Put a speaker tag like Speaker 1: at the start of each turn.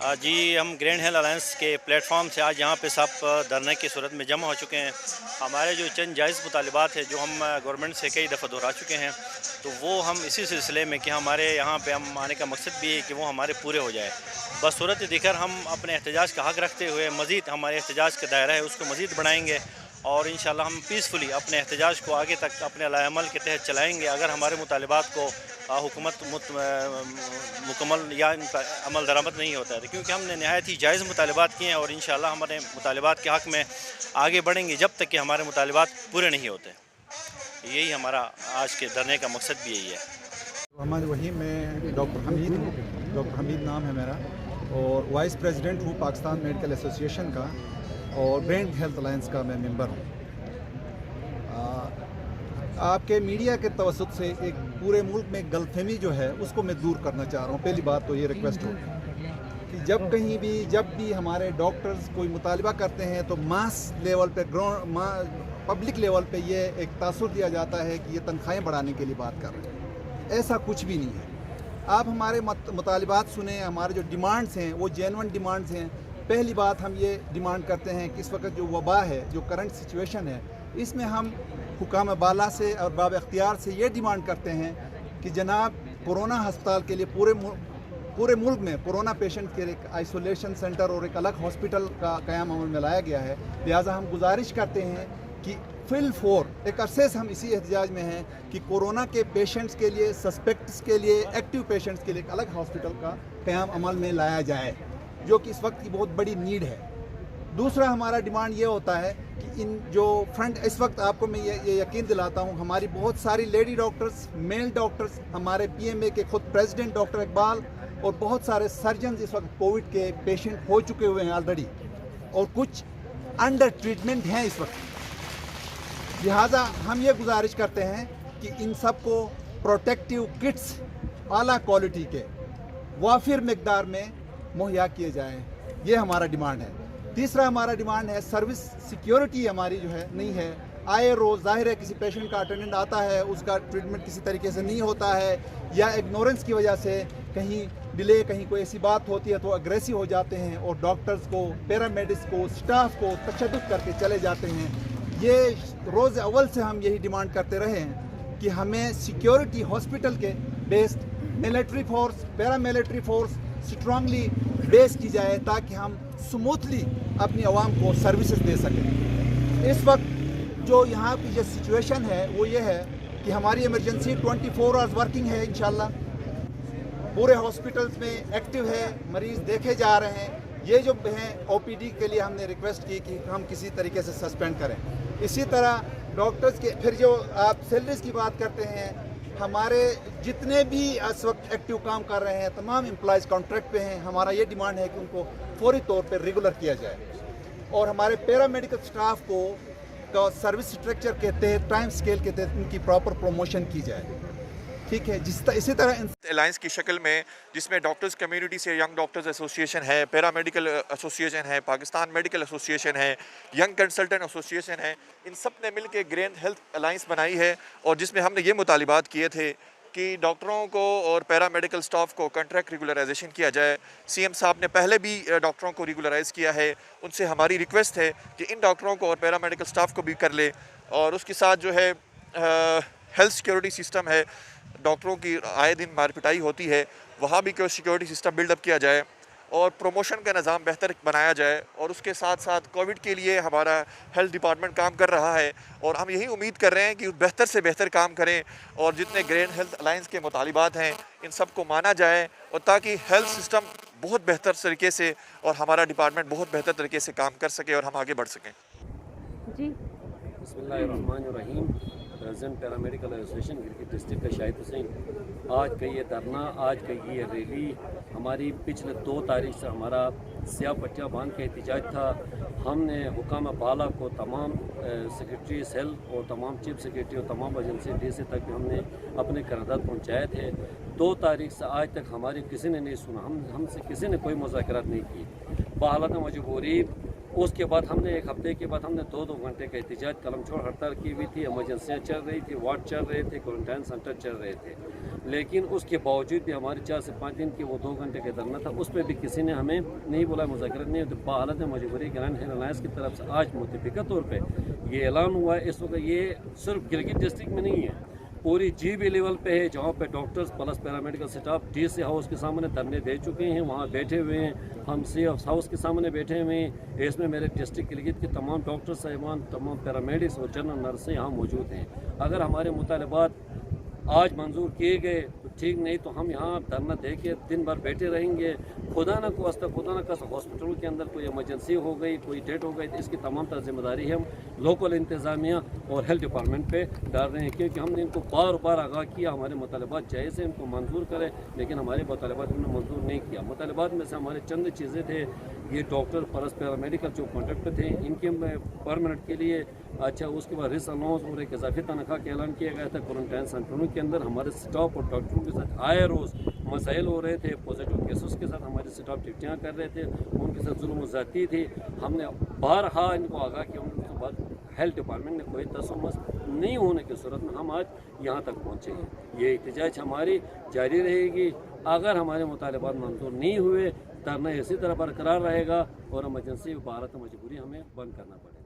Speaker 1: जी हम grand health alliance के platform से आज यहाँ पे सब धरने की सूरत में जमा हो चुके हैं। हमारे जो चंद जायज़ मुतालिबात है जो हम गवर्नमेंट से कई दफ़ा दोहरा चुके हैं, तो वो हम इसी सिलसिले में कि हमारे यहाँ पे हम आने का मकसद भी है कि वो हमारे पूरे हो जाए। बसूरत दिखर हम अपने एहतजाज का हक़ रखते हुए मज़ीद हमारे एहतजाज का दायरा है उसको मज़ीद बढ़ाएँगे और इंशाल्लाह हम पीसफुली अपने एहतजाज को आगे तक अपने अमल के तहत चलाएँगे। अगर हमारे मुतालिबात को हुकूमत मुकम्मल या इन पर अमल दरामद नहीं होता है, क्योंकि हमने नहायत ही जायज़ मुतालिबात किए हैं और इंशाल्लाह हमारे मुतालिबात के हक़ में आगे बढ़ेंगे जब तक कि हमारे मुतालिबात पूरे नहीं होते। यही हमारा आज के धरने का मकसद भी यही है।
Speaker 2: मोहम्मद वहीम, मैं डॉक्टर हमीद हूँ, डॉक्टर हमीद नाम है मेरा और वाइस प्रेसिडेंट हूँ पाकिस्तान मेडिकल एसोसिएशन का और ग्रैंड हेल्थ अलायंस का मैं मेंबर हूँ। आपके मीडिया के तवसत से एक पूरे मुल्क में गलतफहमी जो है उसको मैं दूर करना चाह रहा हूँ। पहली बात तो ये रिक्वेस्ट होगी कि जब भी हमारे डॉक्टर्स कोई मुतालबा करते हैं तो मास लेवल पे पब्लिक लेवल पे ये एक तासुर दिया जाता है कि ये तनख्वाहें बढ़ाने के लिए बात कर रहे हैं। ऐसा कुछ भी नहीं है। आप हमारे मुतालबात सुने, हमारे जो डिमांड्स हैं वो जेन्युइन डिमांड्स हैं। पहली बात हम ये डिमांड करते हैं कि इस वक्त जो वबा है, जो करंट सिचुएशन है, इसमें हम हुकाम बाला से और बाब इख्तियार से ये डिमांड करते हैं कि जनाब कोरोना हस्पताल के लिए पूरे मुल्क में कोरोना पेशेंट के एक आइसोलेशन सेंटर और एक अलग हॉस्पिटल का क़याम अमल में लाया गया है। लिहाजा हम गुजारिश करते हैं कि एक अरसे से हम इसी एहतजाज में हैं कि कोरोना के पेशेंट्स के लिए, सस्पेक्ट्स के लिए, एक्टिव पेशेंट्स के लिए एक अलग हॉस्पिटल का क़याम अमल में लाया जाए, जो कि इस वक्त की बहुत बड़ी नीड है। दूसरा हमारा डिमांड ये होता है कि इन जो फ्रंट इस वक्त आपको मैं ये यकीन दिलाता हूँ, हमारी बहुत सारी लेडी डॉक्टर्स, मेल डॉक्टर्स, हमारे पीएमए के खुद प्रेसिडेंट डॉक्टर इकबाल और बहुत सारे सर्जन इस वक्त कोविड के पेशेंट हो चुके हुए हैं ऑलरेडी और कुछ अंडर ट्रीटमेंट हैं इस वक्त। लिहाजा हम ये गुजारिश करते हैं कि इन सब को प्रोटेक्टिव किट्स आला क्वालिटी के वाफिर मिकदार में मुहैया किए जाएँ, ये हमारा डिमांड है। तीसरा हमारा डिमांड है सर्विस सिक्योरिटी हमारी जो है नहीं है। आए रोज़ ज़ाहिर है किसी पेशेंट का अटेंडेंट आता है, उसका ट्रीटमेंट किसी तरीके से नहीं होता है या इग्नोरेंस की वजह से कहीं डिले, कहीं कोई ऐसी बात होती है तो अग्रेसिव हो जाते हैं और डॉक्टर्स को, पैरामेडिक्स को, स्टाफ को तशद्दुद करके चले जाते हैं। ये रोज़ अव्वल से हम यही डिमांड करते रहे हैं कि हमें सिक्योरिटी हॉस्पिटल के based military force, paramilitary force strongly base की जाए ताकि हम स्मूथली अपनी आवाम को सर्विसेज दे सकें। इस वक्त जो यहाँ की जो सिचुएशन है वो ये है कि हमारी इमरजेंसी 24 आवर्स वर्किंग है। इंशाल्लाह पूरे हॉस्पिटल्स में एक्टिव है, मरीज़ देखे जा रहे हैं। ये जो हैं ओपीडी के लिए हमने रिक्वेस्ट की कि हम किसी तरीके से सस्पेंड करें। इसी तरह डॉक्टर्स के फिर जो आप सैलरीज़ की बात करते हैं, हमारे जितने भी इस वक्त एक्टिव काम कर रहे हैं तमाम एम्प्लॉयज़ कॉन्ट्रैक्ट पे हैं। हमारा ये डिमांड है कि उनको फौरी तौर पे रेगुलर किया जाए और हमारे पैरामेडिकल स्टाफ को सर्विस स्ट्रक्चर के तहत, टाइम स्केल के तहत उनकी प्रॉपर प्रमोशन की जाए। ठीक है, इसी तरह
Speaker 3: अलायंस की शक्ल में जिसमें डॉक्टर्स कम्युनिटी से यंग डॉक्टर्स एसोसिएशन है, पैरामेडिकल एसोसिएशन है, पाकिस्तान मेडिकल एसोसिएशन है, यंग कंसल्टेंट एसोसिएशन है, इन सब ने मिल के ग्रैंड हेल्थ अलायंस बनाई है और जिसमें हमने ये मुतालिबात किए थे कि डॉक्टरों को और पैरामेडिकल स्टाफ को कॉन्ट्रैक्ट रेगुलराइजेशन किया जाए। सीएम साहब ने पहले भी डॉक्टरों को रेगुलराइज़ किया है। उनसे हमारी रिक्वेस्ट है कि इन डॉक्टरों को और पैरामेडिकल स्टाफ को भी कर ले और उसके साथ जो है हेल्थ सिक्योरिटी सिस्टम है, डॉक्टरों की आए दिन मारपिटाई होती है, वहाँ भी कोई सिक्योरिटी सिस्टम बिल्डअप किया जाए और प्रमोशन का निज़ाम बेहतर बनाया जाए। और उसके साथ साथ कोविड के लिए हमारा हेल्थ डिपार्टमेंट काम कर रहा है और हम यही उम्मीद कर रहे हैं कि बेहतर से बेहतर काम करें और जितने ग्रैंड हेल्थ अलायंस के मुतालिबात हैं इन सब को माना जाए और ताकि हेल्थ सिस्टम बहुत बेहतर तरीके से और हमारा डिपार्टमेंट बहुत बेहतर तरीके से काम कर सके और हम आगे बढ़ सकें।
Speaker 4: जी
Speaker 5: बिस्मिल्लाहिर्रहमानिर्रहीम। President paramedical association Gilgit district का शाहिद हुसैन। आज का ये धरना, आज का ये रैली हमारी पिछले 2 तारीख से हमारा स्याह पट्टियाँ बांध के एहतजाज था। हमने हुकाम बाला को, तमाम सेक्रेटरी सेल और तमाम चीफ सेक्रेटरी और तमाम एजेंसी डीसी तक हमने अपने करारदाद पहुँचाए थे। 2 तारीख से आज तक हमारी किसी ने नहीं सुना, हमसे किसी ने कोई मुज़ाकरात नहीं की। बहालत मजबूरी उसके बाद हमने 1 हफ्ते के बाद हमने 2-2 घंटे का एहतजाज कलम छोड़ हड़ताल की हुई थी। इमरजेंसियाँ चल रही थी, वार्ड चल रहे थे, क्वारंटाइन सेंटर चल रहे थे। لیکن اس کے باوجود بھی ہماری 4 سے 5 دن کی وہ 2 گھنٹے کا دھرنا تھا، اس پہ بھی کسی نے ہمیں نہیں بولا، مذاکرات نہیں ہوتے۔ بحالت مجبوری گرینڈ ہل الائنس کی طرف سے آج متفقہ طور پہ یہ اعلان ہوا ہے۔ اس وقت یہ صرف گلگت ڈسٹرکٹ میں نہیں ہے، پوری جی بی لیول پہ ہے، جہاں پہ doctors plus paramedical staff D C house کے سامنے دھرنے دے چکے ہیں، وہاں بیٹھے ہوئے ہیں، ہم سی ہاؤس کے سامنے بیٹھے ہوئے ہیں۔ اس میں میرے ڈسٹرکٹ گلگت کے تمام ڈاکٹر صاحبان، تمام پیرامیڈکس اور جنرل نرسیں یہاں موجود ہیں۔ اگر ہمارے مطالبات آج منظور کیے گئے تو ٹھیک، نہیں تو ہم یہاں دھرنا دے کے دن بھر بیٹھے رہیں گے۔ خدا نہ خاصہ ہاسپٹلوں کے اندر کوئی ایمرجنسی ہو گئی، کوئی ڈیتھ ہو گئی، تو اس کی تمام تر ذمہ داری ہم لوکل انتظامیہ اور ہیلتھ ڈپارٹمنٹ پہ ڈال رہے ہیں، کیونکہ ہم نے ان کو بار بار آگاہ کیا ہمارے مطالبات جائز ہیں، ان کو منظور کریں، لیکن ہمارے مطالبات انہوں نے منظور نہیں کیا۔ مطالبات میں سے ہمارے چند چیزیں تھے، یہ ڈاکٹر پلس پیرامیڈیکل جو کانٹریکٹ پہ تھے ان کے پرمنٹ کے لیے، اچھا اس کے بعد ریس الاؤنس اور ایک اضافی تنخواہ کا اعلان کیا گیا تھا۔ کوارنٹائن سینٹروں کے اندر ہمارے سٹاف اور ڈاکٹروں کے ساتھ آئے روز مسائل ہو رہے تھے، پازیٹیو کیسز کے ساتھ ہمارے سٹاف ڈیوٹیاں کر رہے تھے، ان کے ساتھ ظلم و زیادتی تھی۔ ہم نے بارہا ان کو آگاہ کیا، ان کے بعد ہیلتھ ڈپارٹمنٹ نے کوئی تصمیم نہیں ہونے کی صورت میں ہم آج یہاں تک پہنچے ہیں۔ یہ احتجاج ہماری جاری رہے گی، اگر ہمارے مطالبات منظور نہیں ہوئے دھرنا اسی طرح برقرار رہے گا اور ایمرجنسی بحالت مجبوری ہمیں بند کرنا پڑے گا۔